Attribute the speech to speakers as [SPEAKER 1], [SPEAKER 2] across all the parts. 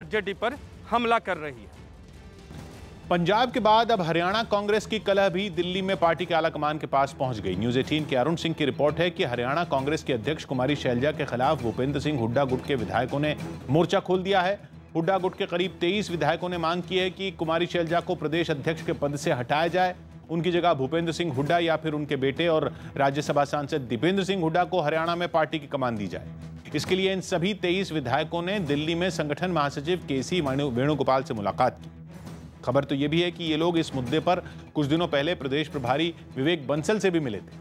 [SPEAKER 1] RJD पर हमला कर रही है।
[SPEAKER 2] पंजाब के बाद अब हरियाणा कांग्रेस की कलह भी दिल्ली में पार्टी के आलाकमान के पास पहुंच गई। न्यूज़ 18 के अरुण सिंह की रिपोर्ट है कि हरियाणा कांग्रेस के अध्यक्ष कुमारी शैलजा के खिलाफ भूपेंद्र सिंह हुड्डा गुट के विधायकों ने मोर्चा खोल दिया है। हुड्डा गुट के करीब 23 विधायकों ने मांग की है कि कुमारी शैलजा को प्रदेश अध्यक्ष के पद से हटाया जाए। उनकी जगह भूपेंद्र सिंह हुड्डा या फिर उनके बेटे और राज्यसभा सांसद दीपेंद्र सिंह हुड्डा को हरियाणा में पार्टी की कमान दी जाए। इसके लिए इन सभी 23 विधायकों ने दिल्ली में संगठन महासचिव केसी वेणुगोपाल से मुलाकात की। खबर तो यह भी है कि ये लोग इस मुद्दे पर कुछ दिनों पहले प्रदेश प्रभारी विवेक बंसल से भी मिले थे।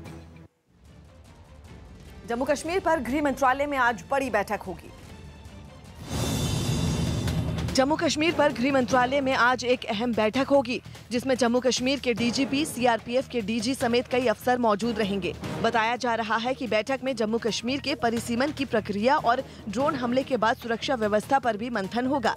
[SPEAKER 3] जम्मू कश्मीर पर गृह मंत्रालय में आज बड़ी बैठक होगी। जम्मू कश्मीर पर गृह मंत्रालय में आज एक अहम बैठक होगी, जिसमें जम्मू कश्मीर के डीजीपी, सीआरपीएफ के डीजी समेत कई अफसर मौजूद रहेंगे। बताया जा रहा है कि बैठक में जम्मू कश्मीर के परिसीमन की प्रक्रिया और ड्रोन हमले के बाद सुरक्षा व्यवस्था पर भी मंथन होगा।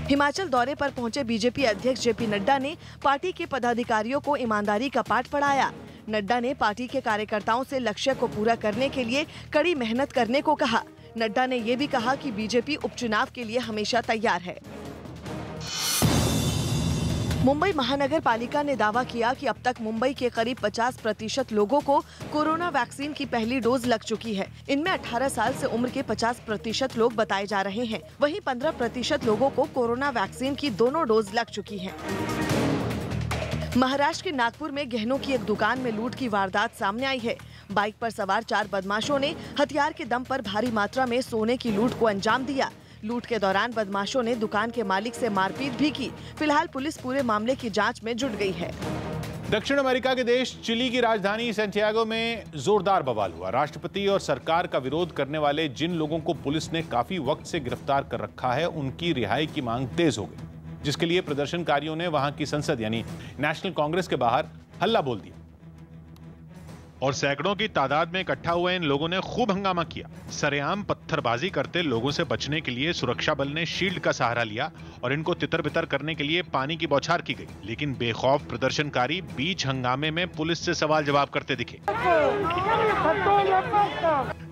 [SPEAKER 3] हिमाचल दौरे पर पहुंचे बीजेपी अध्यक्ष जेपी नड्डा ने पार्टी के पदाधिकारियों को ईमानदारी का पाठ पढ़ाया। नड्डा ने पार्टी के कार्यकर्ताओं से लक्ष्य को पूरा करने के लिए कड़ी मेहनत करने को कहा। नड्डा ने ये भी कहा कि बीजेपी उपचुनाव के लिए हमेशा तैयार है। मुंबई महानगर पालिका ने दावा किया कि अब तक मुंबई के करीब 50% लोगों को कोरोना वैक्सीन की पहली डोज लग चुकी है। इनमें 18 साल से उम्र के 50% लोग बताए जा रहे हैं। वहीं 15% लोगों को कोरोना वैक्सीन की दोनों डोज लग चुकी है। महाराष्ट्र के नागपुर में गहनों की एक दुकान में लूट की वारदात सामने आई है। बाइक पर सवार 4 बदमाशों ने हथियार के दम पर भारी मात्रा में सोने की लूट को अंजाम दिया। लूट के दौरान बदमाशों ने दुकान के मालिक से मारपीट भी की। फिलहाल पुलिस पूरे मामले की जांच में जुट गई है।
[SPEAKER 2] दक्षिण अमेरिका के देश चिली की राजधानी सैंटियागो में जोरदार बवाल हुआ। राष्ट्रपति और सरकार का विरोध करने वाले जिन लोगों को पुलिस ने काफी वक्त से गिरफ्तार कर रखा है, उनकी रिहाई की मांग तेज हो गई, जिसके लिए प्रदर्शनकारियों ने वहां की संसद यानी नेशनल कांग्रेस के बाहर हल्ला बोल दिया और सैकड़ों की तादाद में इकट्ठा हुए इन लोगों ने खूब हंगामा किया। सरेआम पत्थरबाजी करते लोगों से बचने के लिए सुरक्षा बल ने शील्ड का सहारा लिया और इनको तितर-बितर करने के लिए पानी की बौछार की गई। लेकिन बेखौफ प्रदर्शनकारी बीच हंगामे में पुलिस से सवाल जवाब करते दिखे।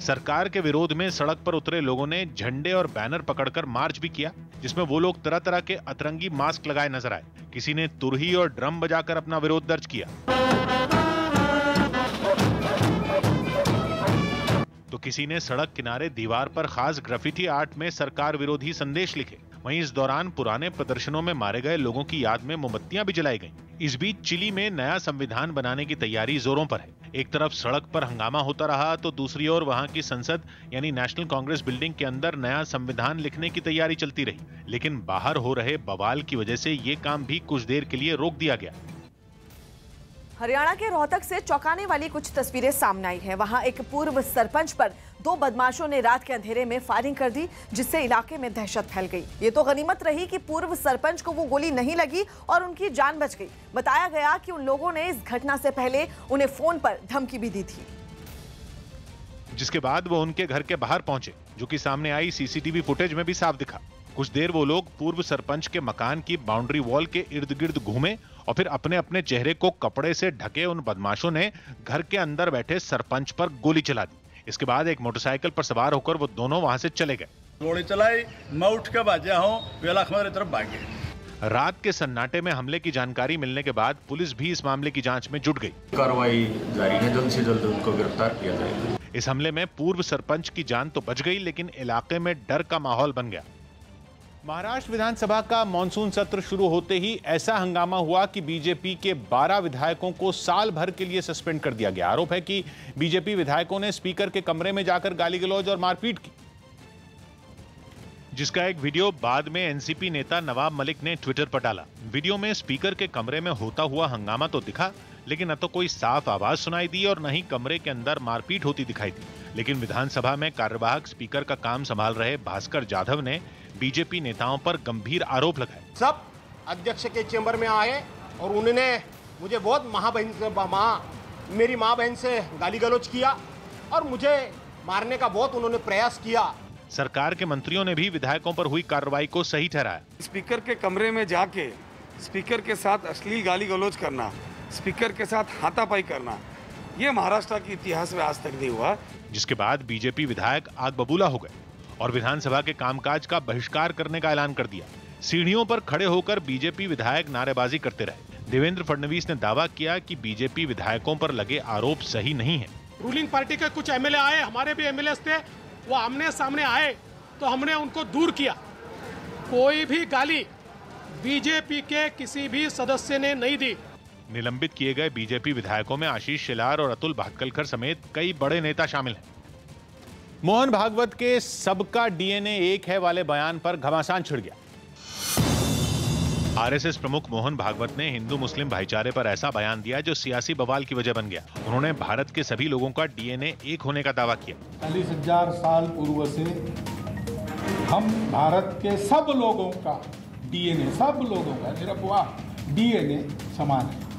[SPEAKER 2] सरकार के विरोध में सड़क पर उतरे लोगों ने झंडे और बैनर पकड़कर मार्च भी किया, जिसमें वो लोग तरह तरह के अतरंगी मास्क लगाए नजर आए। किसी ने तुरही और ड्रम बजाकर अपना विरोध दर्ज किया, तो किसी ने सड़क किनारे दीवार पर खास ग्राफिटी आर्ट में सरकार विरोधी संदेश लिखे। वहीं इस दौरान पुराने प्रदर्शनों में मारे गए लोगों की याद में मोमबत्तियां भी जलाई गईं। इस बीच चिली में नया संविधान बनाने की तैयारी जोरों पर है। एक तरफ सड़क पर हंगामा होता रहा तो दूसरी ओर वहां की संसद यानी नेशनल कांग्रेस बिल्डिंग के अंदर नया संविधान लिखने की तैयारी चलती रही। लेकिन बाहर हो रहे बवाल की वजह से ये काम भी कुछ देर के लिए रोक दिया गया।
[SPEAKER 3] हरियाणा के रोहतक से चौंकाने वाली कुछ तस्वीरें सामने आई हैं। वहां एक पूर्व सरपंच पर 2 बदमाशों ने रात के अंधेरे में फायरिंग कर दी, जिससे इलाके में दहशत फैल गई। ये तो गनीमत रही कि पूर्व सरपंच को वो गोली नहीं लगी और उनकी जान बच गई। बताया गया कि उन लोगों ने इस घटना से पहले उन्हें फोन पर धमकी भी दी थी,
[SPEAKER 2] जिसके बाद वो उनके घर के बाहर पहुंचे, जो कि सामने आई सीसीटीवी फुटेज में भी साफ दिखा। कुछ देर वो लोग पूर्व सरपंच के मकान की बाउंड्री वॉल के इर्द गिर्द घूमे और फिर अपने अपने चेहरे को कपड़े से ढके उन बदमाशों ने घर के अंदर बैठे सरपंच पर गोली चला दी। इसके बाद एक मोटरसाइकिल पर सवार होकर वो दोनों वहां से चले गए।
[SPEAKER 4] गोली चलाई, मैं उठ के भाजा हूं, वेला हमारी तरफ भागे।
[SPEAKER 2] रात के सन्नाटे में हमले की जानकारी मिलने के बाद पुलिस भी इस मामले की जांच में जुट गई।
[SPEAKER 5] कार्रवाई जारी है, जल्द से जल्द उनको गिरफ्तार किया जाएगा।
[SPEAKER 2] इस हमले में पूर्व सरपंच की जान तो बच गई, लेकिन इलाके में डर का माहौल बन गया। महाराष्ट्र विधानसभा का मॉनसून सत्र शुरू होते ही ऐसा हंगामा हुआ कि बीजेपी के 12 विधायकों को साल भर के लिए सस्पेंड कर दिया गया। आरोप है कि बीजेपी विधायकों ने स्पीकर के कमरे में जाकर गाली गलौज और मारपीट की, जिसका एक वीडियो बाद में एनसीपी नेता नवाब मलिक ने ट्विटर पर डाला। वीडियो में स्पीकर के कमरे में होता हुआ हंगामा तो दिखा, लेकिन न तो कोई साफ आवाज सुनाई दी और न ही कमरे के अंदर मारपीट होती दिखाई दी। लेकिन विधानसभा में कार्यवाहक स्पीकर का काम संभाल रहे भास्कर जाधव ने बीजेपी नेताओं पर गंभीर आरोप लगाए।
[SPEAKER 6] सब अध्यक्ष के चेंबर में आए और उन्होंने मुझे बहुत मेरी माँ बहन से गाली गलौज किया और मुझे मारने का बहुत उन्होंने प्रयास किया।
[SPEAKER 2] सरकार के मंत्रियों ने भी विधायकों पर हुई कार्रवाई को सही ठहराया।
[SPEAKER 7] स्पीकर के कमरे में जाके स्पीकर के साथ अश्लील गाली गलौज करना, स्पीकर के साथ हाथापाई करना, ये महाराष्ट्र के इतिहास में आज तक नहीं हुआ।
[SPEAKER 2] जिसके बाद बीजेपी विधायक आग बबूला हो गए और विधानसभा के कामकाज का बहिष्कार करने का ऐलान कर दिया। सीढ़ियों पर खड़े होकर बीजेपी विधायक नारेबाजी करते रहे। देवेंद्र फडणवीस ने दावा किया कि बीजेपी विधायकों पर लगे आरोप सही नहीं है।
[SPEAKER 6] रूलिंग पार्टी के कुछ एमएलए आए, हमारे भी एमएलए थे, वो आमने सामने आए तो हमने उनको दूर किया। कोई भी गाली बीजेपी के किसी भी सदस्य ने नहीं दी।
[SPEAKER 2] निलंबित किए गए बीजेपी विधायकों में आशीष शेलार और अतुल भाटकलकर समेत कई बड़े नेता शामिल हैं। मोहन भागवत के सबका डीएनए एक है वाले बयान पर घमासान छिड़ गया। आरएसएस प्रमुख मोहन भागवत ने हिंदू मुस्लिम भाईचारे पर ऐसा बयान दिया जो सियासी बवाल की वजह बन गया। उन्होंने भारत के सभी लोगों का डीएनए एक होने का दावा किया।
[SPEAKER 8] 40,000 साल पूर्व से हम भारत के सब लोगों का डीएनए, सब लोगों का निरपवाह डीएनए समान है।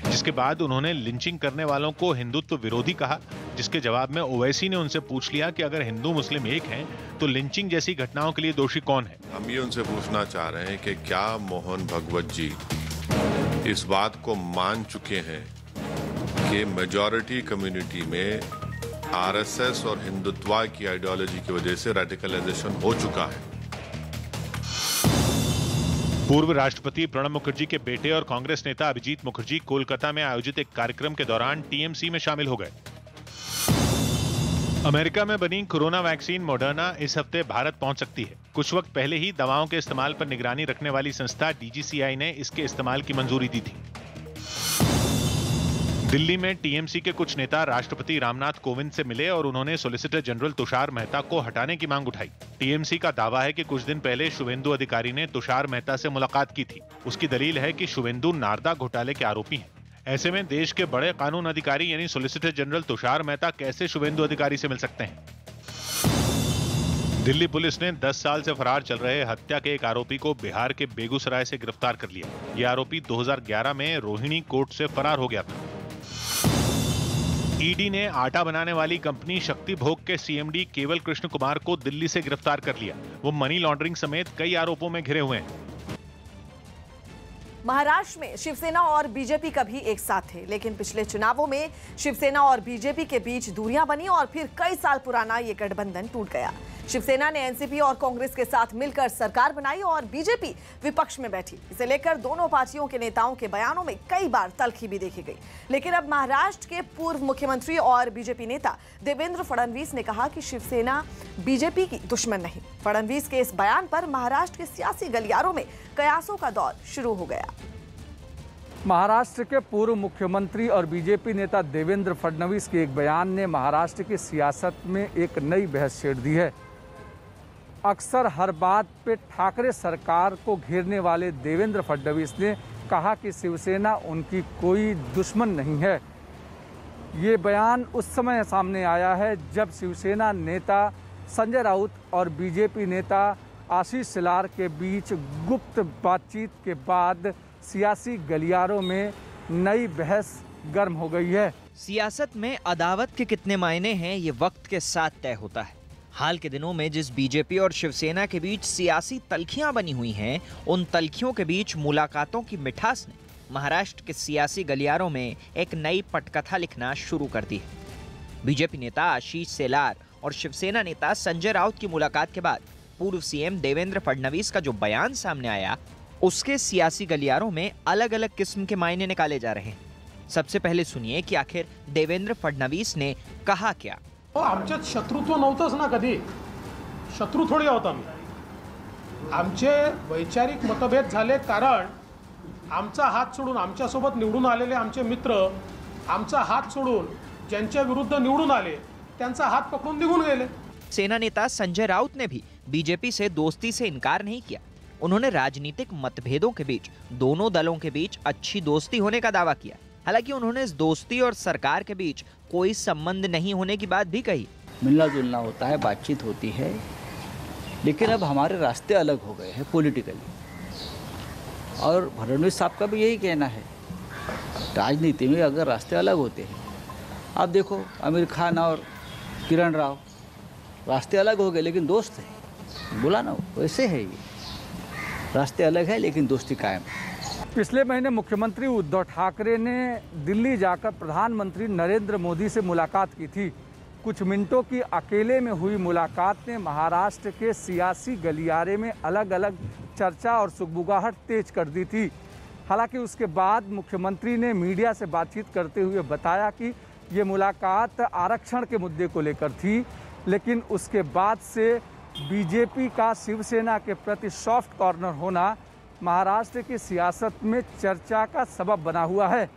[SPEAKER 2] जिसके बाद उन्होंने लिंचिंग करने वालों को हिंदुत्व विरोधी कहा, जिसके जवाब में ओवैसी ने उनसे पूछ लिया कि अगर हिंदू मुस्लिम एक हैं तो लिंचिंग जैसी घटनाओं के लिए दोषी कौन है।
[SPEAKER 9] हम ये उनसे पूछना चाह रहे हैं कि क्या मोहन भागवत जी इस बात को मान चुके हैं कि मेजॉरिटी कम्युनिटी में आरएसएस और हिंदुत्व की आइडियोलॉजी की वजह से रेडिकलाइजेशन हो चुका है।
[SPEAKER 2] पूर्व राष्ट्रपति प्रणब मुखर्जी के बेटे और कांग्रेस नेता अभिजीत मुखर्जी कोलकाता में आयोजित एक कार्यक्रम के दौरान टीएमसी में शामिल हो गए। अमेरिका में बनी कोरोना वैक्सीन मॉडर्ना इस हफ्ते भारत पहुंच सकती है। कुछ वक्त पहले ही दवाओं के इस्तेमाल पर निगरानी रखने वाली संस्था डीजीसीआई ने इसके इस्तेमाल की मंजूरी दी थी। दिल्ली में टीएमसी के कुछ नेता राष्ट्रपति रामनाथ कोविंद से मिले और उन्होंने सॉलिसिटर जनरल तुषार मेहता को हटाने की मांग उठाई। टीएमसी का दावा है कि कुछ दिन पहले शुवेंदु अधिकारी ने तुषार मेहता से मुलाकात की थी। उसकी दलील है कि शुवेंदु नारदा घोटाले के आरोपी हैं। ऐसे में देश के बड़े कानून अधिकारी यानी सॉलिसिटर जनरल तुषार मेहता कैसे शुवेंदु अधिकारी से मिल सकते हैं। दिल्ली पुलिस ने 10 साल से फरार चल रहे हत्या के एक आरोपी को बिहार के बेगूसराय से गिरफ्तार कर लिया। यह आरोपी 2011 में रोहिणी कोर्ट से फरार हो गया था। ईडी ने आटा बनाने वाली कंपनी शक्ति भोग के सीएमडी केवल कृष्ण कुमार को दिल्ली से गिरफ्तार कर लिया। वो मनी लॉन्ड्रिंग समेत कई आरोपों में घिरे हुए हैं।
[SPEAKER 3] महाराष्ट्र में शिवसेना और बीजेपी कभी एक साथ थे, लेकिन पिछले चुनावों में शिवसेना और बीजेपी के बीच दूरियां बनी और फिर कई साल पुराना ये गठबंधन टूट गया। शिवसेना ने एनसीपी और कांग्रेस के साथ मिलकर सरकार बनाई और बीजेपी विपक्ष में बैठी। इसे लेकर दोनों पार्टियों के नेताओं के बयानों में कई बार तल्खी भी देखी गई। लेकिन अब महाराष्ट्र के पूर्व मुख्यमंत्री और बीजेपी नेता देवेंद्र फडणवीस ने कहा कि शिवसेना बीजेपी की दुश्मन नहीं। फडणवीस के इस बयान पर महाराष्ट्र के सियासी गलियारों में कयासों का दौर शुरू हो गया।
[SPEAKER 10] महाराष्ट्र के पूर्व मुख्यमंत्री और बीजेपी नेता देवेंद्र फडणवीस के एक बयान ने महाराष्ट्र की सियासत में एक नई बहस छेड़ दी है। अक्सर हर बात पे ठाकरे सरकार को घेरने वाले देवेंद्र फडणवीस ने कहा कि शिवसेना उनकी कोई दुश्मन नहीं है। ये बयान उस समय सामने आया है जब शिवसेना नेता संजय राउत और बीजेपी नेता आशीष शेलार के बीच गुप्त बातचीत के बाद सियासी गलियारों में नई बहस गर्म हो गई है।
[SPEAKER 11] सियासत में अदावत के कितने मायने हैं ये वक्त के साथ तय होता है। हाल के दिनों में जिस बीजेपी और शिवसेना के बीच सियासी तल्खियां बनी हुई हैं, उन तल्खियों के बीच मुलाकातों की मिठास ने महाराष्ट्र के सियासी गलियारों में एक नई पटकथा लिखना शुरू कर दी है। बीजेपी नेता आशीष शेलार और शिवसेना नेता संजय राउत की मुलाकात के बाद पूर्व सीएम देवेंद्र फडणवीस का जो बयान सामने आया, उसके सियासी गलियारों में अलग अलग किस्म के मायने निकाले जा रहे हैं। सबसे पहले सुनिए कि आखिर देवेंद्र फडणवीस ने कहा क्या।
[SPEAKER 6] आमच्यात शत्रुत्व नव्हतंच ना, कधी शत्रू थोडी होता मी। आमचे वैचारिक मतभेद झाले कारण आमचा हात सोडून आमच्यासोबत निवडून आलेले आमचे मित्र आमचा हात सोडून ज्यांच्या विरुद्ध निवडून आले त्यांचा हात पकडून निघून गेले।
[SPEAKER 11] सेना नेता संजय राउत ने भी बीजेपी से दोस्ती से इनकार नहीं किया। उन्होंने राजनीतिक मतभेदों के बीच दोनों दलों के बीच अच्छी दोस्ती होने का दावा किया। हालांकि उन्होंने इस दोस्ती और सरकार के बीच कोई संबंध नहीं होने की बात भी कही।
[SPEAKER 12] मिलना जुलना होता है, बातचीत होती है, लेकिन अब हमारे रास्ते अलग हो गए हैं पॉलिटिकली। और फडणवीस साहब का भी यही कहना है, राजनीति में अगर रास्ते अलग होते हैं, आप देखो आमिर खान और किरण राव रास्ते अलग हो गए लेकिन दोस्त हैं। बोला ना, वैसे है ये, रास्ते अलग है लेकिन दोस्ती कायम है।
[SPEAKER 10] पिछले महीने मुख्यमंत्री उद्धव ठाकरे ने दिल्ली जाकर प्रधानमंत्री नरेंद्र मोदी से मुलाकात की थी कुछ मिनटों की अकेले में हुई मुलाकात ने महाराष्ट्र के सियासी गलियारे में अलग अलग चर्चा और सुगबुगाहट तेज कर दी थी। हालांकि उसके बाद मुख्यमंत्री ने मीडिया से बातचीत करते हुए बताया कि ये मुलाकात आरक्षण के मुद्दे को लेकर थी, लेकिन उसके बाद से बीजेपी का शिवसेना के प्रति सॉफ्ट कॉर्नर होना महाराष्ट्र की सियासत में चर्चा का सबब बना हुआ है।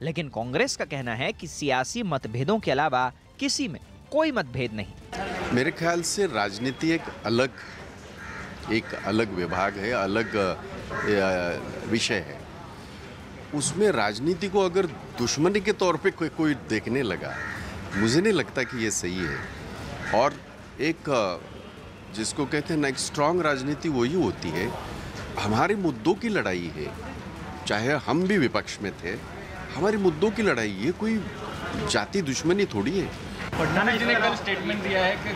[SPEAKER 11] लेकिन कांग्रेस का कहना है कि सियासी मतभेदों के अलावा किसी में कोई मतभेद नहीं।
[SPEAKER 13] मेरे ख्याल से राजनीति एक अलग विभाग है, अलग विषय है। उसमें राजनीति को अगर दुश्मनी के तौर पे कोई देखने लगा, मुझे नहीं लगता कि ये सही है। और एक जिसको कहते हैं ना, एक स्ट्रांग राजनीति वही होती है, हमारे मुद्दों की लड़ाई है, चाहे हम भी विपक्ष में थे, हमारे मुद्दों की लड़ाई, ये कोई जाति दुश्मनी थोड़ी है।
[SPEAKER 14] फडणवीस जी ने कल स्टेटमेंट दिया है कि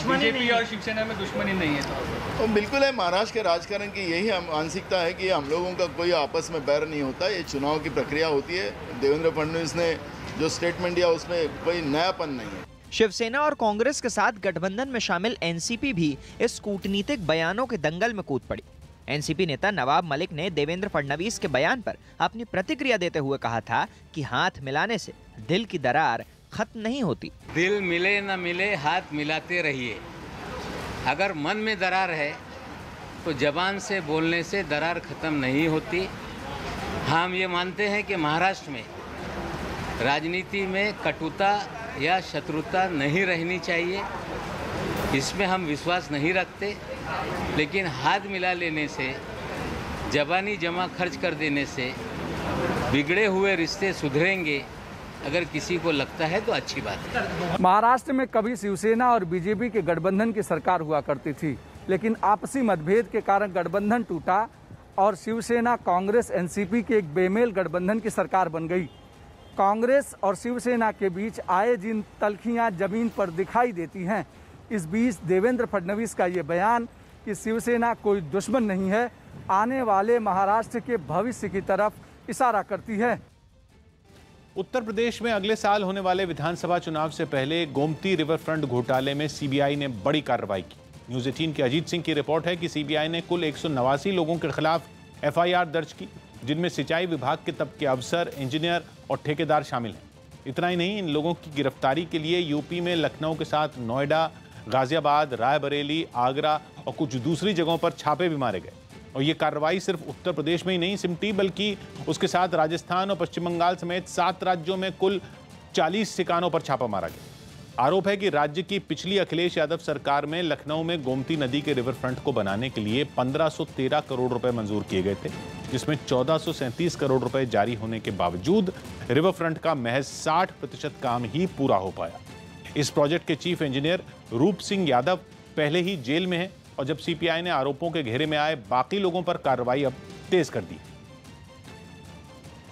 [SPEAKER 14] बीजेपी और शिवसेना में दुश्मनी नहीं है।
[SPEAKER 15] तो बिल्कुल है, महाराष्ट्र के राजकारण की यही मानसिकता है कि हम लोगों का कोई आपस में बैर नहीं होता, ये चुनाव की प्रक्रिया होती है। देवेंद्र फडणवीस ने जो स्टेटमेंट दिया उसमें कोई नयापन नहीं है।
[SPEAKER 11] शिवसेना और कांग्रेस के साथ गठबंधन में शामिल एनसीपी भी इस कूटनीतिक बयानों के दंगल में कूद पड़ी। एनसीपी नेता नवाब मलिक ने देवेंद्र फडणवीस के बयान पर अपनी प्रतिक्रिया देते हुए कहा था कि हाथ मिलाने से दिल की दरार खत्म नहीं होती।
[SPEAKER 16] दिल मिले न मिले, हाथ मिलाते रहिए। अगर मन में दरार है तो जबान से बोलने से दरार खत्म नहीं होती। हम ये मानते हैं कि महाराष्ट्र में राजनीति में कटुता या शत्रुता नहीं रहनी चाहिए, इसमें हम विश्वास नहीं रखते। लेकिन हाथ मिला लेने से, जबानी जमा खर्च कर देने से बिगड़े हुए रिश्ते सुधरेंगे, अगर किसी को लगता है तो अच्छी बात है।
[SPEAKER 10] महाराष्ट्र में कभी शिवसेना और बीजेपी के गठबंधन की सरकार हुआ करती थी, लेकिन आपसी मतभेद के कारण गठबंधन टूटा और शिवसेना कांग्रेस एनसीपी के एक बेमेल गठबंधन की सरकार बन गई। कांग्रेस और शिवसेना के बीच आए दिन तल्खियां जमीन पर दिखाई देती हैं। इस बीच देवेंद्र फडणवीस का ये बयान कि शिवसेना कोई दुश्मन नहीं है, आने वाले महाराष्ट्र के भविष्य की तरफ इशारा करती है।
[SPEAKER 2] उत्तर प्रदेश में अगले साल होने वाले विधानसभा चुनाव से पहले गोमती रिवर फ्रंट घोटाले में सीबीआई ने बड़ी कार्रवाई की। न्यूज़ 18 के अजीत सिंह की रिपोर्ट है कि सीबीआई ने कुल 189 लोगों के खिलाफ एफआईआर दर्ज की, जिनमें सिंचाई विभाग के तबके अफसर, इंजीनियर और ठेकेदार शामिल हैं। इतना ही नहीं, इन लोगों की गिरफ्तारी के लिए यूपी में लखनऊ के साथ नोएडा, गाजियाबाद, रायबरेली, आगरा और कुछ दूसरी जगहों पर छापे भी मारे गए। और ये कार्रवाई सिर्फ उत्तर प्रदेश में ही नहीं सिमटी, बल्कि उसके साथ राजस्थान और पश्चिम बंगाल समेत 7 राज्यों में कुल 40 ठिकानों पर छापा मारा गया। आरोप है कि राज्य की पिछली अखिलेश यादव सरकार में लखनऊ में गोमती नदी के रिवर फ्रंट को बनाने के लिए 1513 करोड़ रुपए मंजूर किए गए थे, जिसमें 1437 करोड़ रुपए जारी होने के बावजूद रिवर फ्रंट का महज 60% काम ही पूरा हो पाया। इस प्रोजेक्ट के चीफ इंजीनियर रूप सिंह यादव पहले ही जेल में है और जब सीपीआई ने आरोपों के घेरे में आए बाकी लोगों पर कार्रवाई अब तेज कर दी।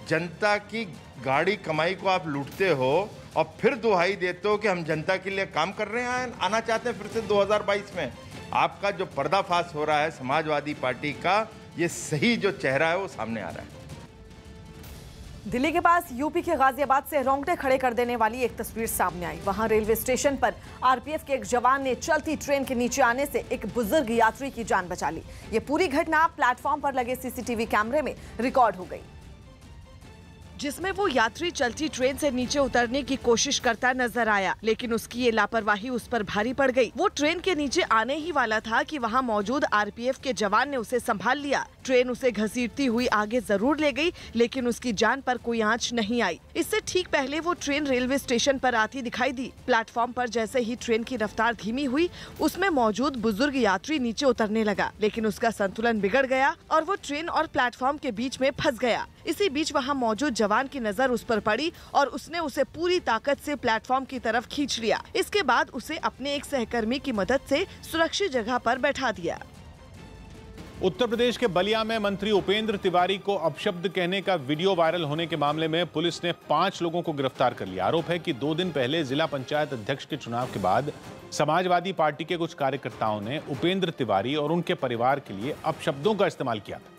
[SPEAKER 17] जनता की गाड़ी कमाई को आप लूटते हो और फिर दुहाई देते हो कि हम जनता के लिए काम कर रहे हैं, आना चाहते हैं फिर से 2022 में। आपका जो पर्दाफाश हो रहा है समाजवादी पार्टी का, ये सही जो चेहरा है वो सामने आ रहा है।
[SPEAKER 3] दिल्ली के पास यूपी के गाजियाबाद से रोंगटे खड़े कर देने वाली एक तस्वीर सामने आई। वहां रेलवे स्टेशन पर आरपीएफ के एक जवान ने चलती ट्रेन के नीचे आने से एक बुजुर्ग यात्री की जान बचा ली। ये पूरी घटना प्लेटफॉर्म पर लगे सीसीटीवी कैमरे में रिकॉर्ड हो गई, जिसमें वो यात्री चलती ट्रेन से नीचे उतरने की कोशिश करता नजर आया, लेकिन उसकी ये लापरवाही उस पर भारी पड़ गई। वो ट्रेन के नीचे आने ही वाला था कि वहाँ मौजूद आरपीएफ के जवान ने उसे संभाल लिया। ट्रेन उसे घसीटती हुई आगे जरूर ले गई, लेकिन उसकी जान पर कोई आंच नहीं आई। इससे ठीक पहले वो ट्रेन रेलवे स्टेशन पर आती दिखाई दी। प्लेटफॉर्म पर जैसे ही ट्रेन की रफ्तार धीमी हुई, उसमें मौजूद बुजुर्ग यात्री नीचे उतरने लगा, लेकिन उसका संतुलन बिगड़ गया और वो ट्रेन और प्लेटफॉर्म के बीच में फंस गया। इसी बीच वहाँ मौजूद जवान की नजर उस पर पड़ी और उसने उसे पूरी ताकत से प्लेटफॉर्म की तरफ खींच लिया। इसके बाद उसे अपने एक सहकर्मी की मदद से सुरक्षित जगह पर बैठा दिया।
[SPEAKER 2] उत्तर प्रदेश के बलिया में मंत्री उपेंद्र तिवारी को अपशब्द कहने का वीडियो वायरल होने के मामले में पुलिस ने 5 लोगों को गिरफ्तार कर लिया। आरोप है कि 2 दिन पहले जिला पंचायत अध्यक्ष के चुनाव के बाद समाजवादी पार्टी के कुछ कार्यकर्ताओं ने उपेंद्र तिवारी और उनके परिवार के लिए अपशब्दों का इस्तेमाल किया था,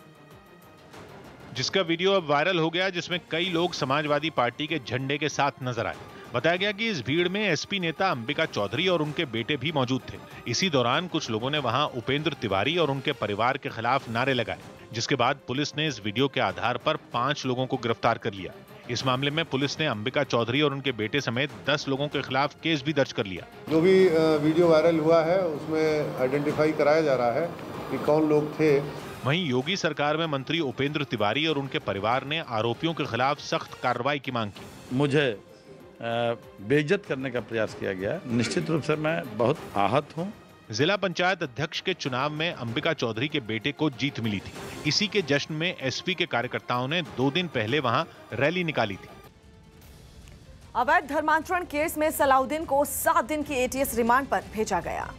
[SPEAKER 2] जिसका वीडियो अब वायरल हो गया, जिसमें कई लोग समाजवादी पार्टी के झंडे के साथ नजर आए। बताया गया कि इस भीड़ में एसपी नेता अंबिका चौधरी और उनके बेटे भी मौजूद थे। इसी दौरान कुछ लोगों ने वहां उपेंद्र तिवारी और उनके परिवार के खिलाफ नारे लगाए, जिसके बाद पुलिस ने इस वीडियो के आधार पर 5 लोगों को गिरफ्तार कर लिया। इस मामले में पुलिस ने अंबिका चौधरी और उनके बेटे समेत 10 लोगों के खिलाफ केस भी दर्ज कर लिया।
[SPEAKER 18] जो भी वीडियो वायरल हुआ है उसमें आइडेंटिफाई कराया जा रहा है कि कौन लोग थे।
[SPEAKER 2] वहीं योगी सरकार में मंत्री उपेंद्र तिवारी और उनके परिवार ने आरोपियों के खिलाफ सख्त कार्रवाई की मांग की।
[SPEAKER 4] मुझे बेइज्जत करने का प्रयास किया गया। निश्चित रूप से मैं बहुत आहत हूँ।
[SPEAKER 2] जिला पंचायत अध्यक्ष के चुनाव में अंबिका चौधरी के बेटे को जीत मिली थी। इसी के जश्न में एसपी के कार्यकर्ताओं ने 2 दिन पहले वहां रैली निकाली थी।
[SPEAKER 3] अवैध धर्मांतरण केस में सलाउद्दीन को 7 दिन की एटीएस रिमांड पर भेजा गया।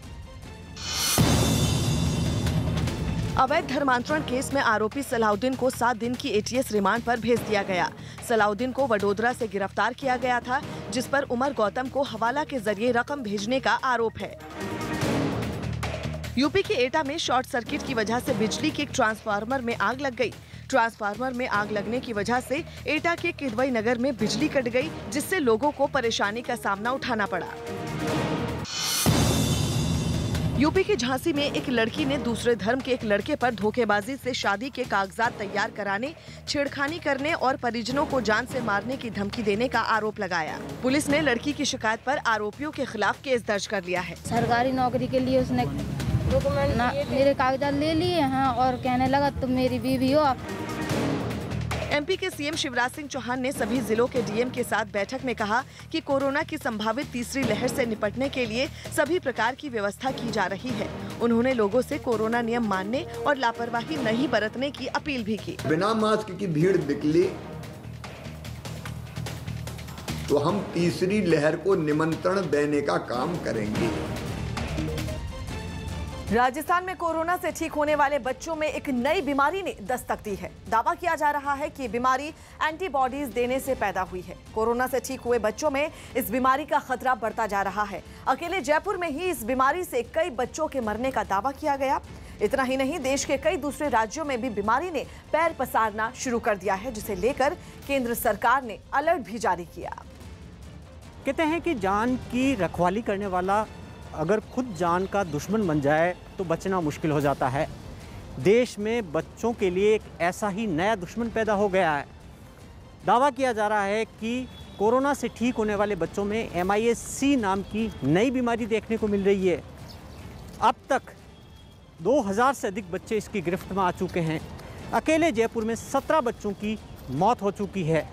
[SPEAKER 3] अवैध धर्मांतरण केस में आरोपी सलाउद्दीन को 7 दिन की एटीएस रिमांड पर भेज दिया गया। सलाउद्दीन को वडोदरा से गिरफ्तार किया गया था, जिस पर उमर गौतम को हवाला के जरिए रकम भेजने का आरोप है। यूपी के एटा में शॉर्ट सर्किट की वजह से बिजली के एक ट्रांसफार्मर में आग लग गई। ट्रांसफार्मर में आग लगने की वजह से एटा के किदवई नगर में बिजली कट गई, जिससे लोगों को परेशानी का सामना उठाना पड़ा। यूपी के झांसी में एक लड़की ने दूसरे धर्म के एक लड़के पर धोखेबाजी से शादी के कागजात तैयार कराने, छेड़खानी करने और परिजनों को जान से मारने की धमकी देने का आरोप लगाया। पुलिस ने लड़की की शिकायत पर आरोपियों के खिलाफ केस दर्ज कर लिया है।
[SPEAKER 19] सरकारी नौकरी के लिए उसने मेरे कागजात ले लिए हैं और कहने लगा तुम मेरी बीवी हो।
[SPEAKER 3] एमपी के सीएम शिवराज सिंह चौहान ने सभी जिलों के डीएम के साथ बैठक में कहा कि कोरोना की संभावित तीसरी लहर से निपटने के लिए सभी प्रकार की व्यवस्था की जा रही है। उन्होंने लोगों से कोरोना नियम मानने और लापरवाही नहीं बरतने की अपील भी की।
[SPEAKER 20] बिना मास्क की भीड़ निकली तो हम तीसरी लहर को निमंत्रण देने का काम करेंगे।
[SPEAKER 3] राजस्थान में कोरोना से ठीक होने वाले बच्चों में एक नई बीमारी ने दस्तक दी है। दावा किया जा रहा है कि बीमारी एंटीबॉडीज देने से पैदा हुई है। कोरोना से ठीक हुए बच्चों में इस बीमारी का खतरा बढ़ता जा रहा है। अकेले जयपुर में ही इस बीमारी से कई बच्चों के मरने का दावा किया गया। इतना ही नहीं, देश के कई दूसरे राज्यों में भी बीमारी ने पैर पसारना शुरू कर दिया है, जिसे लेकर केंद्र सरकार ने अलर्ट भी जारी किया।
[SPEAKER 21] कहते हैं कि जान की रखवाली करने वाला अगर खुद जान का दुश्मन बन जाए तो बचना मुश्किल हो जाता है। देश में बच्चों के लिए एक ऐसा ही नया दुश्मन पैदा हो गया है। दावा किया जा रहा है कि कोरोना से ठीक होने वाले बच्चों में MIS-C नाम की नई बीमारी देखने को मिल रही है। अब तक 2000 से अधिक बच्चे इसकी गिरफ्त में आ चुके हैं। अकेले जयपुर में 17 बच्चों की मौत हो चुकी है।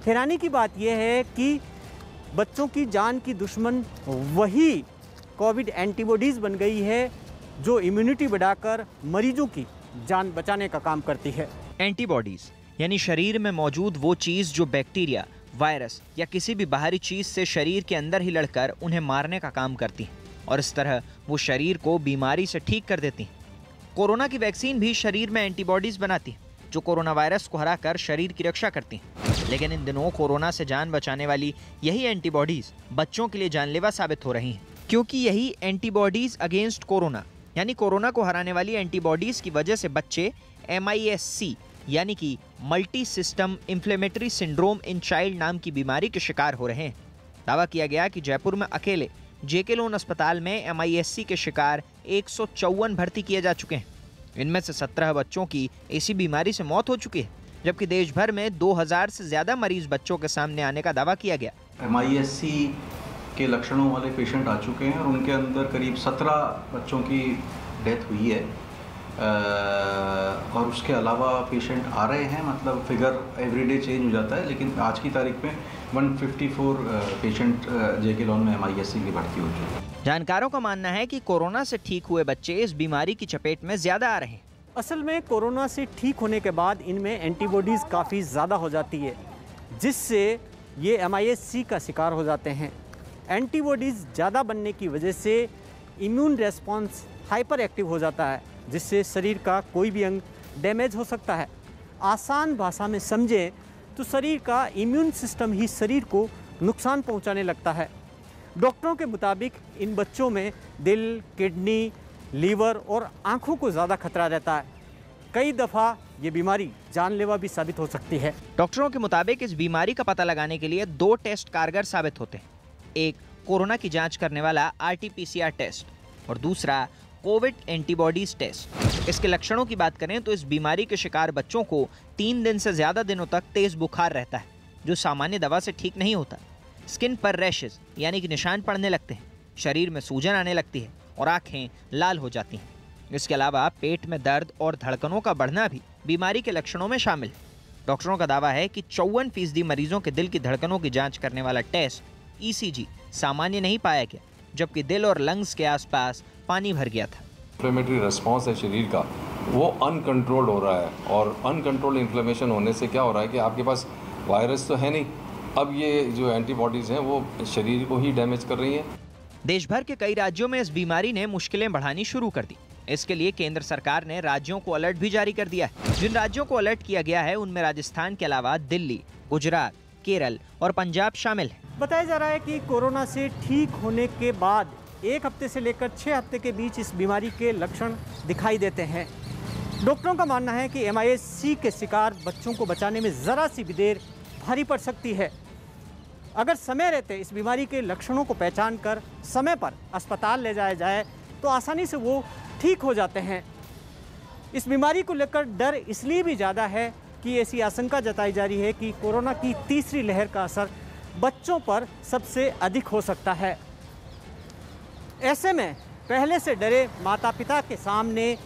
[SPEAKER 21] हैरानी की बात यह है कि बच्चों की जान की दुश्मन वही कोविड एंटीबॉडीज बन गई है जो इम्यूनिटी बढ़ाकर मरीजों की जान बचाने का काम करती है।
[SPEAKER 11] एंटीबॉडीज यानी शरीर में मौजूद वो चीज जो बैक्टीरिया, वायरस या किसी भी बाहरी चीज से शरीर के अंदर ही लड़कर उन्हें मारने का काम करती हैं और इस तरह वो शरीर को बीमारी से ठीक कर देती हैं। कोरोना की वैक्सीन भी शरीर में एंटीबॉडीज बनाती है जो कोरोना वायरस को हराकर शरीर की रक्षा करती हैं। लेकिन इन दिनों कोरोना से जान बचाने वाली यही एंटीबॉडीज बच्चों के लिए जानलेवा साबित हो रही हैं, क्योंकि यही एंटीबॉडीज अगेंस्ट कोरोना यानी कोरोना को हराने वाली एंटीबॉडीज की वजह से बच्चे MIS-C यानी कि multi system inflammatory syndrome in child नाम की बीमारी के शिकार हो रहे हैं। दावा किया गया कि जयपुर में अकेले JK लोन अस्पताल में MIS-C के शिकार 154 भर्ती किए जा चुके हैं। इनमें से 17 बच्चों की इसी बीमारी से मौत हो चुकी है, जबकि देश भर में 2000 से ज्यादा मरीज बच्चों के सामने आने का दावा किया गया।
[SPEAKER 22] MIS-C के लक्षणों वाले पेशेंट आ चुके हैं और उनके अंदर करीब 17 बच्चों की डेथ हुई है और उसके अलावा पेशेंट आ रहे हैं। मतलब फिगर एवरीडे चेंज हो जाता है, लेकिन आज की तारीख में 154 पेशेंट JK लोन में MIS-C की भर्ती हो चुके हैं।
[SPEAKER 11] जानकारों का मानना है कि कोरोना से ठीक हुए बच्चे इस बीमारी की चपेट में ज्यादा आ रहे हैं।
[SPEAKER 21] असल में कोरोना से ठीक होने के बाद इनमें एंटीबॉडीज़ काफ़ी ज़्यादा हो जाती है, जिससे ये MIS-C का शिकार हो जाते हैं। एंटीबॉडीज़ ज़्यादा बनने की वजह से इम्यून रेस्पॉन्स हाइपर एक्टिव हो जाता है, जिससे शरीर का कोई भी अंग डैमेज हो सकता है। आसान भाषा में समझें तो शरीर का इम्यून सिस्टम ही शरीर को नुकसान पहुंचाने लगता है। डॉक्टरों के मुताबिक इन बच्चों में दिल, किडनी, लीवर और आँखों को ज़्यादा खतरा रहता है। कई दफ़ा ये बीमारी जानलेवा भी साबित हो सकती है।
[SPEAKER 11] डॉक्टरों के मुताबिक इस बीमारी का पता लगाने के लिए 2 टेस्ट कारगर साबित होते हैं। एक कोरोना की जांच करने वाला RT-PCR टेस्ट और दूसरा कोविड एंटीबॉडीज टेस्ट। इसके लक्षणों की बात करें तो इस बीमारी के शिकार बच्चों को 3 दिन से ज्यादा दिनों तक तेज बुखार रहता है, जो सामान्य दवा से ठीक नहीं होता। स्किन पर रैशेज यानी कि निशान पड़ने लगते हैं, शरीर में सूजन आने लगती है और आंखें लाल हो जाती हैं। इसके अलावा पेट में दर्द और धड़कनों का बढ़ना भी बीमारी के लक्षणों में शामिल है। डॉक्टरों का दावा है कि 54% मरीजों के दिल की धड़कनों की जांच करने वाला टेस्ट ECG सामान्य नहीं पाया गया, जबकि दिल और लंग्स के आसपास पानी भर गया था।
[SPEAKER 1] इन्फ्लेमेटरी रिस्पॉन्स है शरीर का, वो अनकंट्रोल्ड हो रहा है और अनकंट्रोल्ड इन्फ्लेमेशन होने से क्या हो रहा है कि आपके पास वायरस तो है नहीं, अब ये जो एंटीबॉडीज़ हैं वो शरीर को ही डैमेज कर रही हैं।
[SPEAKER 11] देश भर के कई राज्यों में इस बीमारी ने मुश्किलें बढ़ानी शुरू कर दी। इसके लिए केंद्र सरकार ने राज्यों को अलर्ट भी जारी कर दिया है। जिन राज्यों को अलर्ट किया गया है उनमें राजस्थान के अलावा दिल्ली, गुजरात, केरल और पंजाब शामिल है।
[SPEAKER 21] बताया जा रहा है कि कोरोना से ठीक होने के बाद 1 हफ्ते से लेकर 6 हफ्ते के बीच इस बीमारी के लक्षण दिखाई देते हैं। डॉक्टरों का मानना है कि MIS-C के शिकार बच्चों को बचाने में ज़रा सी भी देर भारी पड़ सकती है। अगर समय रहते इस बीमारी के लक्षणों को पहचान कर समय पर अस्पताल ले जाया जाए तो आसानी से वो ठीक हो जाते हैं। इस बीमारी को लेकर डर इसलिए भी ज़्यादा है कि ऐसी आशंका जताई जा रही है कि कोरोना की तीसरी लहर का असर बच्चों पर सबसे अधिक हो सकता है। ऐसे में पहले से डरे माता पिता के सामने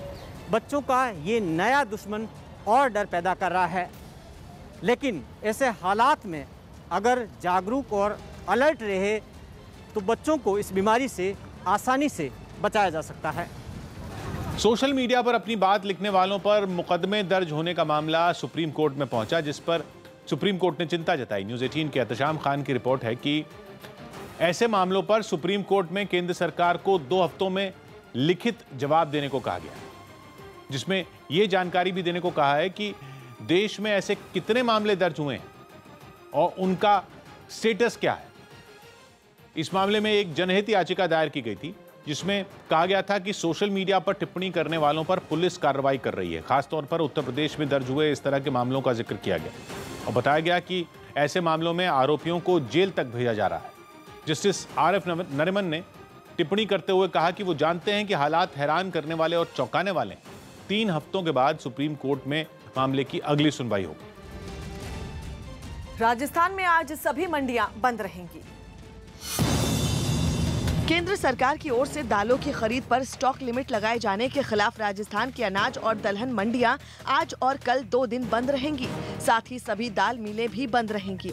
[SPEAKER 21] बच्चों का ये नया दुश्मन और डर पैदा कर रहा है। लेकिन ऐसे हालात में अगर जागरूक और अलर्ट रहे तो बच्चों को इस बीमारी से आसानी से बचाया जा सकता है।
[SPEAKER 2] सोशल मीडिया पर अपनी बात लिखने वालों पर मुकदमे दर्ज होने का मामला सुप्रीम कोर्ट में पहुंचा, जिस पर सुप्रीम कोर्ट ने चिंता जताई। न्यूज़ 18 के एहतशाम खान की रिपोर्ट है कि ऐसे मामलों पर सुप्रीम कोर्ट में केंद्र सरकार को 2 हफ्तों में लिखित जवाब देने को कहा गया, जिसमें यह जानकारी भी देने को कहा है कि देश में ऐसे कितने मामले दर्ज हुए हैं और उनका स्टेटस क्या है। इस मामले में एक जनहित याचिका दायर की गई थी, जिसमें कहा गया था कि सोशल मीडिया पर टिप्पणी करने वालों पर पुलिस कार्रवाई कर रही है। खासतौर पर उत्तर प्रदेश में दर्ज हुए इस तरह के मामलों का जिक्र किया गया और बताया गया कि ऐसे मामलों में आरोपियों को जेल तक भेजा जा रहा है। जस्टिस RF नरिमन ने टिप्पणी करते हुए कहा कि वो जानते हैं कि हालात हैरान करने वाले और चौंकाने वाले हैं। 3 हफ्तों के बाद सुप्रीम कोर्ट में मामले की अगली सुनवाई होगी।
[SPEAKER 3] राजस्थान में आज सभी मंडियां बंद रहेंगी। केंद्र सरकार की ओर से दालों की खरीद पर स्टॉक लिमिट लगाए जाने के खिलाफ राजस्थान की अनाज और दलहन मंडियां आज और कल 2 दिन बंद रहेंगी। साथ ही सभी दाल मिलें भी बंद रहेंगी।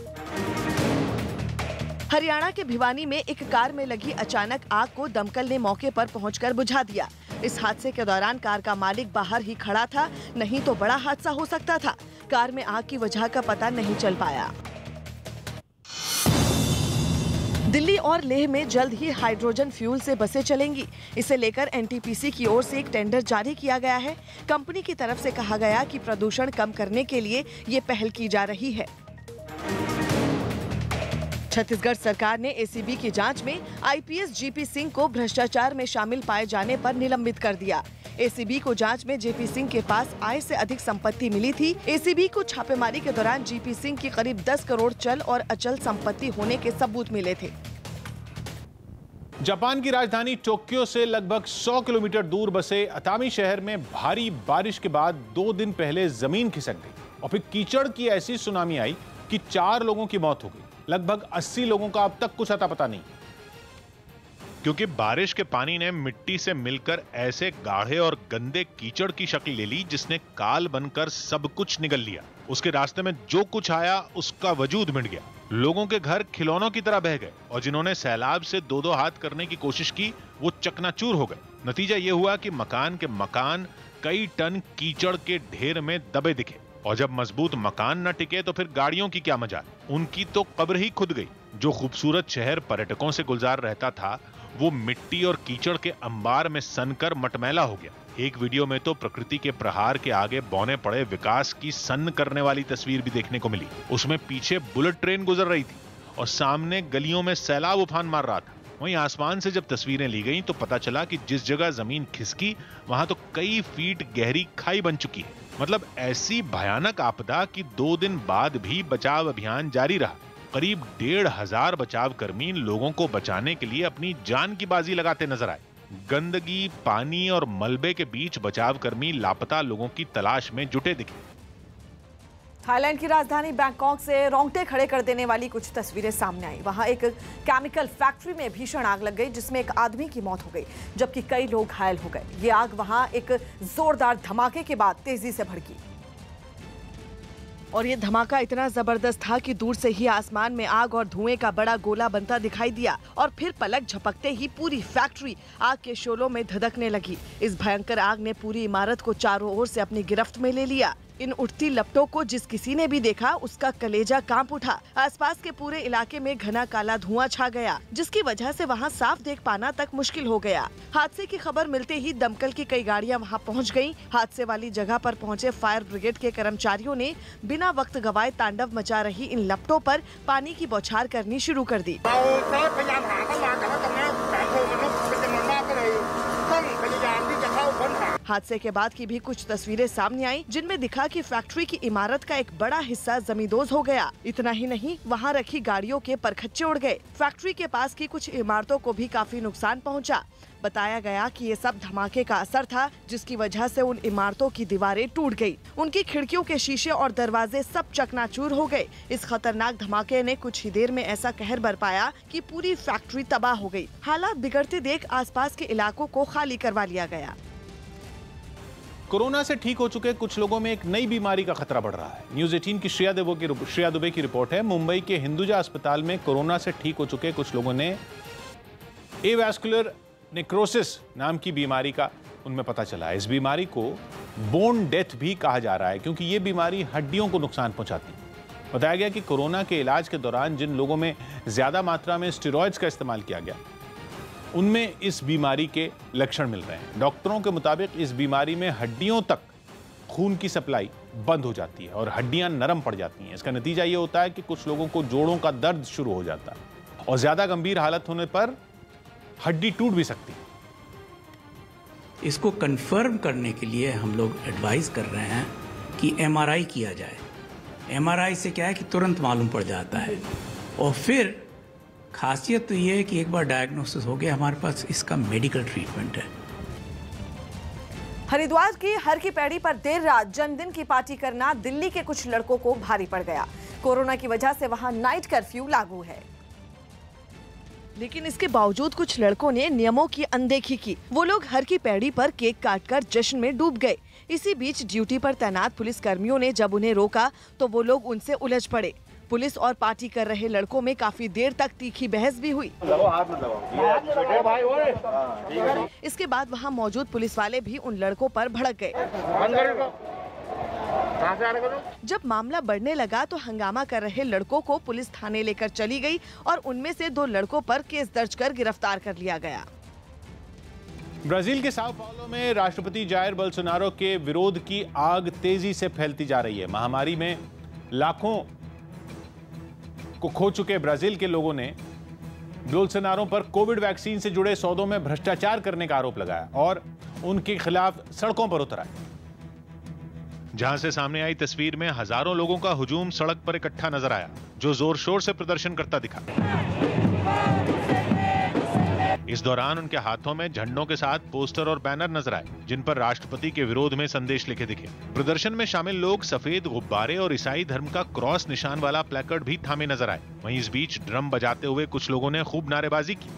[SPEAKER 3] हरियाणा के भिवानी में एक कार में लगी अचानक आग को दमकल ने मौके पर पहुंचकर बुझा दिया। इस हादसे के दौरान कार का मालिक बाहर ही खड़ा था, नहीं तो बड़ा हादसा हो सकता था। कार में आग की वजह का पता नहीं चल पाया। दिल्ली और लेह में जल्द ही हाइड्रोजन फ्यूल से बसें चलेंगी। इसे लेकर NTPC की ओर से एक टेंडर जारी किया गया है। कंपनी की तरफ से कहा गया कि प्रदूषण कम करने के लिए ये पहल की जा रही है। छत्तीसगढ़ सरकार ने ACB की जांच में IPS GP सिंह को भ्रष्टाचार में शामिल पाए जाने पर निलंबित कर दिया। ACB को जांच में JP सिंह के पास आय से अधिक संपत्ति मिली थी। ACB को छापेमारी के दौरान JP सिंह की करीब 10 करोड़ चल और अचल संपत्ति होने के सबूत मिले थे।
[SPEAKER 2] जापान की राजधानी टोक्यो से लगभग 100 किलोमीटर दूर बसे अतामी शहर में भारी बारिश के बाद 2 दिन पहले जमीन खिसक गई और फिर कीचड़ की ऐसी सुनामी आई कि 4 लोगों की मौत हो गई। लगभग 80 लोगों का अब तक कुछ अता पता नहीं, क्योंकि बारिश के पानी ने मिट्टी से मिलकर ऐसे गाढ़े और गंदे कीचड़ की शक्ल ले ली जिसने काल बनकर सब कुछ निगल लिया। उसके रास्ते में जो कुछ आया उसका वजूद मिट गया। लोगों के घर खिलौनों की तरह बह गए और जिन्होंने सैलाब से 2-2 हाथ करने की कोशिश की वो चकनाचूर हो गए। नतीजा ये हुआ कि मकान के मकान कई टन कीचड़ के ढेर में दबे दिखे और जब मजबूत मकान न टिके तो फिर गाड़ियों की क्या मजाल, उनकी तो कब्र ही खुद गई। जो खूबसूरत शहर पर्यटकों से गुलजार रहता था वो मिट्टी और कीचड़ के अंबार में सनकर मटमैला हो गया। एक वीडियो में तो प्रकृति के प्रहार के आगे बौने पड़े विकास की सन्न करने वाली तस्वीर भी देखने को मिली। उसमें पीछे बुलेट ट्रेन गुजर रही थी और सामने गलियों में सैलाब उफान मार रहा था। वहीं आसमान से जब तस्वीरें ली गईं तो पता चला कि जिस जगह जमीन खिसकी वहां तो कई फीट गहरी खाई बन चुकी है। मतलब ऐसी भयानक आपदा कि 2 दिन बाद भी बचाव अभियान जारी रहा। करीब 1,500 बचाव कर्मी लोगों को बचाने के लिए अपनी जान की बाजी लगाते नजर आए। गंदगी, पानी और मलबे के बीच बचाव कर्मी लापता लोगों की तलाश में जुटे दिखे।
[SPEAKER 3] थाईलैंड की राजधानी बैंकॉक से रोंगटे खड़े कर देने वाली कुछ तस्वीरें सामने आई। वहां एक केमिकल फैक्ट्री में भीषण आग लग गई जिसमें एक आदमी की मौत हो गई जबकि कई लोग घायल हो गए। ये आग वहां एक जोरदार धमाके के बाद तेजी से भड़की और ये धमाका इतना जबरदस्त था कि दूर से ही आसमान में आग और धुएं का बड़ा गोला बनता दिखाई दिया और फिर पलक झपकते ही पूरी फैक्ट्री आग के शोलों में धधकने लगी। इस भयंकर आग ने पूरी इमारत को चारों ओर से अपनी गिरफ्त में ले लिया। इन उठती लपटों को जिस किसी ने भी देखा उसका कलेजा कांप उठा। आसपास के पूरे इलाके में घना काला धुआं छा गया जिसकी वजह से वहां साफ देख पाना तक मुश्किल हो गया। हादसे की खबर मिलते ही दमकल की कई गाड़ियां वहां पहुंच गईं। हादसे वाली जगह पर पहुंचे फायर ब्रिगेड के कर्मचारियों ने बिना वक्त गवाए तांडव मचा रही इन लपटों पर पानी की बौछार करनी शुरू कर दी। हादसे के बाद की भी कुछ तस्वीरें सामने आई जिनमें दिखा कि फैक्ट्री की इमारत का एक बड़ा हिस्सा जमींदोज हो गया। इतना ही नहीं, वहां रखी गाड़ियों के परखच्चे उड़ गए। फैक्ट्री के पास की कुछ इमारतों को भी काफी नुकसान पहुंचा। बताया गया कि ये सब धमाके का असर था जिसकी वजह से उन इमारतों की दीवारें टूट गई। उनकी खिड़कियों के शीशे और दरवाजे सब चकनाचूर हो गए। इस खतरनाक धमाके ने कुछ ही देर में ऐसा कहर बरपाया कि पूरी फैक्ट्री तबाह हो गई। हालात बिगड़ते देख आसपास के इलाकों को खाली करवा लिया गया।
[SPEAKER 2] कोरोना से ठीक हो चुके कुछ लोगों में एक नई बीमारी का खतरा बढ़ रहा है। न्यूज़ 18 की श्रेया दुबे की रिपोर्ट है। मुंबई के हिंदुजा अस्पताल में कोरोना से ठीक हो चुके कुछ लोगों ने एवास्कुलर नेक्रोसिस नाम की बीमारी का उनमें पता चला है। इस बीमारी को बोन डेथ भी कहा जा रहा है क्योंकि ये बीमारी हड्डियों को नुकसान पहुंचाती है। बताया गया कि कोरोना के इलाज के दौरान जिन लोगों में ज्यादा मात्रा में स्टेरॉइड्स का इस्तेमाल किया गया उनमें इस बीमारी के लक्षण मिल रहे हैं। डॉक्टरों के मुताबिक इस बीमारी में हड्डियों तक खून की सप्लाई बंद हो जाती है और हड्डियां नरम पड़ जाती हैं। इसका नतीजा ये होता है कि कुछ लोगों को जोड़ों का दर्द शुरू हो जाता है और ज्यादा गंभीर हालत होने पर हड्डी टूट भी सकती है।
[SPEAKER 5] इसको कंफर्म करने के लिए हम लोग एडवाइस कर रहे हैं कि एमआरआई किया जाए। एमआरआई से क्या है कि तुरंत मालूम पड़ जाता है और फिर खासियत तो ये है कि एक बार डायग्नोसिस हो गया हमारे पास इसका मेडिकल ट्रीटमेंट है।
[SPEAKER 3] हरिद्वार की हर की पैड़ी पर देर रात जन्मदिन की पार्टी करना दिल्ली के कुछ लड़कों को भारी पड़ गया। कोरोना की वजह से वहां नाइट कर्फ्यू लागू है लेकिन इसके बावजूद कुछ लड़कों ने नियमों की अनदेखी की। वो लोग हर की पैड़ी पर केक काटकर जश्न में डूब गए। इसी बीच ड्यूटी पर तैनात पुलिस कर्मियों ने जब उन्हें रोका तो वो लोग उनसे उलझ पड़े। पुलिस और पार्टी कर रहे लड़कों में काफी देर तक तीखी बहस भी हुई। इसके बाद वहां मौजूद पुलिस वाले भी उन लड़कों पर भड़क गए। जब मामला बढ़ने लगा तो हंगामा कर रहे लड़कों को पुलिस थाने लेकर चली गई और उनमें से 2 लड़कों पर केस दर्ज कर गिरफ्तार कर लिया गया।
[SPEAKER 2] ब्राजील के साओ पाउलो में राष्ट्रपति जायर बोल्सोनारो के विरोध की आग तेजी से फैलती जा रही है। महामारी में लाखों को खो चुके ब्राजील के लोगों ने बोल्सोनारो पर कोविड वैक्सीन से जुड़े सौदों में भ्रष्टाचार करने का आरोप लगाया और उनके खिलाफ सड़कों पर उतर आए। जहां से सामने आई तस्वीर में हजारों लोगों का हुजूम सड़क पर इकट्ठा नजर आया जो जोर शोर से प्रदर्शन करता दिखा। इस दौरान उनके हाथों में झंडों के साथ पोस्टर और बैनर नजर आए जिन पर राष्ट्रपति के विरोध में संदेश लिखे दिखे। प्रदर्शन में शामिल लोग सफेद गुब्बारे और ईसाई धर्म का क्रॉस निशान वाला प्लेकार्ड भी थामे नजर आए। वहीं इस बीच ड्रम बजाते हुए कुछ लोगों ने खूब नारेबाजी की।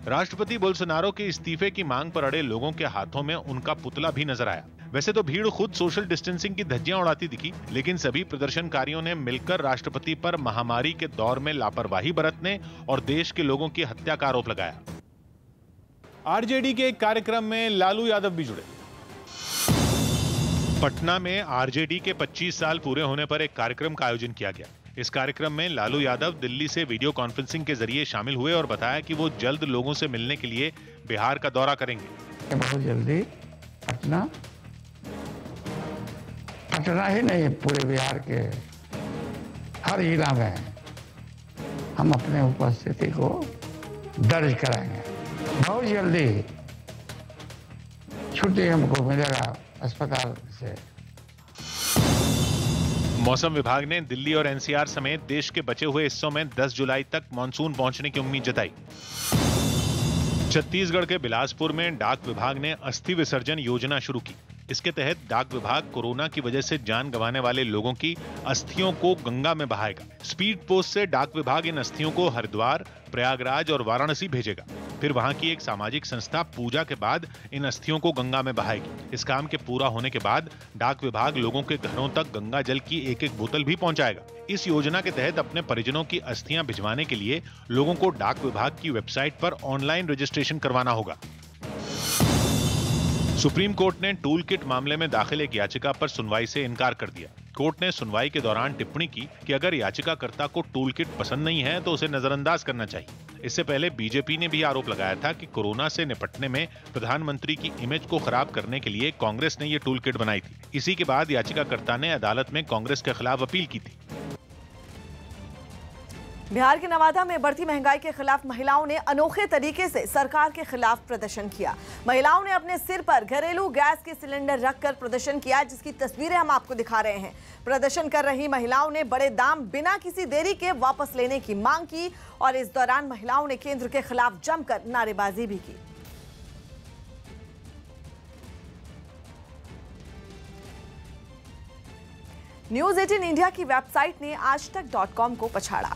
[SPEAKER 2] राष्ट्रपति बोल्सोनारो के इस्तीफे की मांग पर अड़े लोगों के हाथों में उनका पुतला भी नजर आया। वैसे तो भीड़ खुद सोशल डिस्टेंसिंग की धज्जियां उड़ाती दिखी लेकिन सभी प्रदर्शनकारियों ने मिलकर राष्ट्रपति पर महामारी के दौर में लापरवाही बरतने और देश के लोगों की हत्या का आरोप लगाया। आरजेडी के एक कार्यक्रम में लालू यादव भी जुड़े। पटना में आरजेडी के 25 साल पूरे होने पर एक कार्यक्रम का आयोजन किया गया। इस कार्यक्रम में लालू यादव दिल्ली से वीडियो कॉन्फ्रेंसिंग के जरिए शामिल हुए और बताया कि वो जल्द लोगों से मिलने के लिए बिहार का दौरा करेंगे।
[SPEAKER 7] बहुत जल्दी पटना ही नहीं पूरे बिहार के हर जिला में हम अपने उपस्थिति को दर्ज कराएंगे। बहुत जल्दी छुट्टी हमको मिलेगा अस्पताल से।
[SPEAKER 2] मौसम विभाग ने दिल्ली और एनसीआर समेत देश के बचे हुए हिस्सों में 10 जुलाई तक मानसून पहुंचने की उम्मीद जताई। छत्तीसगढ़ के बिलासपुर में डाक विभाग ने अस्थि विसर्जन योजना शुरू की। इसके तहत डाक विभाग कोरोना की वजह से जान गंवाने वाले लोगों की अस्थियों को गंगा में बहाएगा। स्पीड पोस्ट से डाक विभाग इन अस्थियों को हरिद्वार, प्रयागराज और वाराणसी भेजेगा। फिर वहां की एक सामाजिक संस्था पूजा के बाद इन अस्थियों को गंगा में बहाएगी। इस काम के पूरा होने के बाद डाक विभाग लोगों के घरों तक गंगा जल की एक एक बोतल भी पहुंचाएगा। इस योजना के तहत अपने परिजनों की अस्थियां भिजवाने के लिए लोगों को डाक विभाग की वेबसाइट पर ऑनलाइन रजिस्ट्रेशन करवाना होगा। सुप्रीम कोर्ट ने टूल किट मामले में दाखिल एक याचिका पर सुनवाई से इनकार कर दिया। कोर्ट ने सुनवाई के दौरान टिप्पणी की कि अगर याचिकाकर्ता को टूल किट पसंद नहीं है तो उसे नजरअंदाज करना चाहिए। इससे पहले बीजेपी ने भी आरोप लगाया था कि कोरोना से निपटने में प्रधानमंत्री की इमेज को खराब करने के लिए कांग्रेस ने ये टूल किट बनाई थी। इसी के बाद याचिकाकर्ता ने अदालत में कांग्रेस के खिलाफ अपील की थी।
[SPEAKER 3] बिहार के नवादा में बढ़ती महंगाई के खिलाफ महिलाओं ने अनोखे तरीके से सरकार के खिलाफ प्रदर्शन किया। महिलाओं ने अपने सिर पर घरेलू गैस के सिलेंडर रखकर प्रदर्शन किया, जिसकी तस्वीरें हम आपको दिखा रहे हैं। प्रदर्शन कर रही महिलाओं ने बड़े दाम बिना किसी देरी के वापस लेने की मांग की और इस दौरान महिलाओं ने केंद्र के खिलाफ जमकर नारेबाजी भी की। News 18 इंडिया की वेबसाइट ने आजतक.com को पछाड़ा।